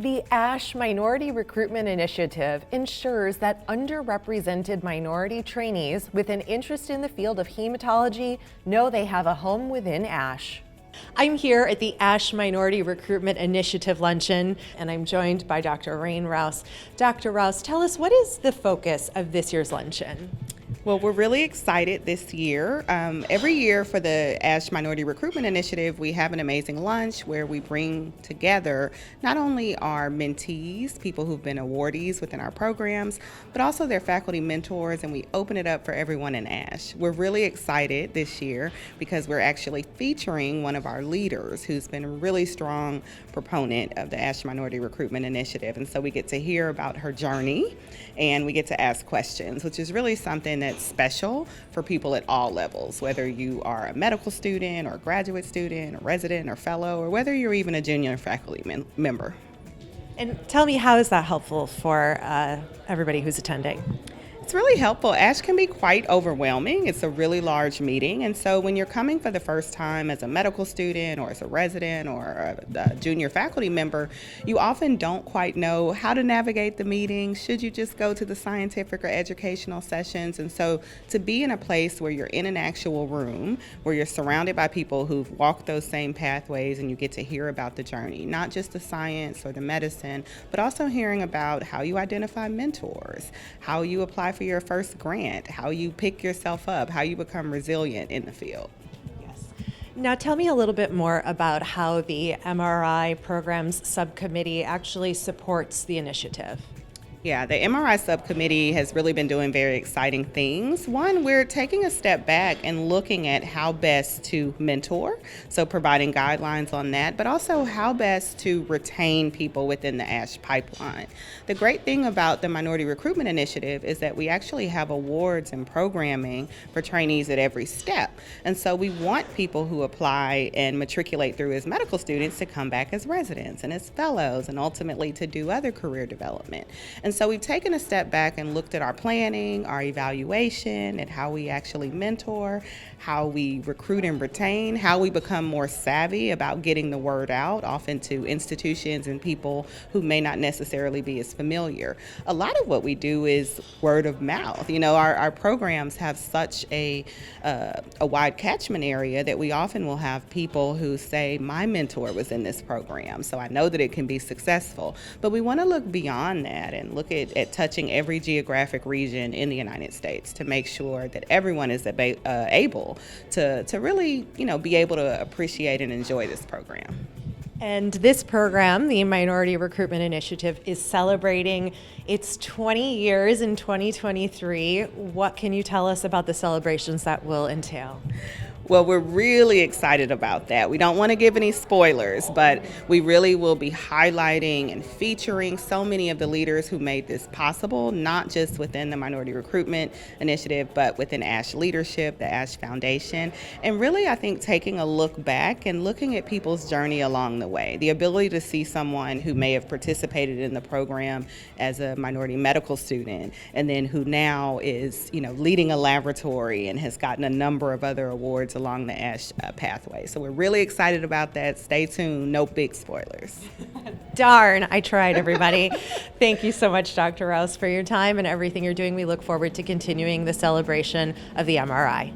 The ASH Minority Recruitment Initiative ensures that underrepresented minority trainees with an interest in the field of hematology know they have a home within ASH. I'm here at the ASH Minority Recruitment Initiative Luncheon, and I'm joined by Dr. Rayne Rouce. Dr. Rouce, tell us, what is the focus of this year's luncheon? Well, we're really excited this year. Every year for the ASH Minority Recruitment Initiative, we have an amazing lunch where we bring together not only our mentees, people who've been awardees within our programs, but also their faculty mentors, and we open it up for everyone in ASH. We're really excited this year because we're actually featuring one of our leaders who's been a really strong proponent of the ASH Minority Recruitment Initiative. And so we get to hear about her journey and we get to ask questions, which is really something that's special for people at all levels, whether you are a medical student or a graduate student, a resident or fellow, or whether you're even a junior faculty member. And tell me, how is that helpful for everybody who's attending? It's really helpful. ASH can be quite overwhelming. It's a really large meeting, and so when you're coming for the first time as a medical student or as a resident or a junior faculty member, you often don't quite know how to navigate the meeting. Should you just go to the scientific or educational sessions? And so to be in a place where you're in an actual room, where you're surrounded by people who've walked those same pathways and you get to hear about the journey, not just the science or the medicine, but also hearing about how you identify mentors, how you apply for your first grant, how you pick yourself up, how you become resilient in the field. Yes. Now tell me a little bit more about how the MRI Programs Subcommittee actually supports the initiative. Yeah, the MRI subcommittee has really been doing very exciting things. One, we're taking a step back and looking at how best to mentor, so providing guidelines on that, but also how best to retain people within the ASH pipeline. The great thing about the Minority Recruitment Initiative is that we actually have awards and programming for trainees at every step. And so we want people who apply and matriculate through as medical students to come back as residents and as fellows and ultimately to do other career development. And so we've taken a step back and looked at our planning, our evaluation, at how we actually mentor, how we recruit and retain, how we become more savvy about getting the word out, often to institutions and people who may not necessarily be as familiar. A lot of what we do is word of mouth. You know, our programs have such a wide catchment area that we often will have people who say, my mentor was in this program, so I know that it can be successful. But we want to look beyond that and look at touching every geographic region in the United States to make sure that everyone is able to really, be able to appreciate and enjoy this program. And this program, the Minority Recruitment Initiative, is celebrating its 20 years in 2023. What can you tell us about the celebrations that will entail? Well, we're really excited about that. We don't want to give any spoilers, but we really will be highlighting and featuring so many of the leaders who made this possible, not just within the Minority Recruitment Initiative, but within ASH Leadership, the ASH Foundation, and really, I think, taking a look back and looking at people's journey along the way. The ability to see someone who may have participated in the program as a minority medical student, and then who now is, leading a laboratory and has gotten a number of other awards along the ASH pathway. So we're really excited about that. Stay tuned. No big spoilers. Darn, I tried, everybody. Thank you so much, Dr. Rouce, for your time and everything you're doing. We look forward to continuing the celebration of the MRI.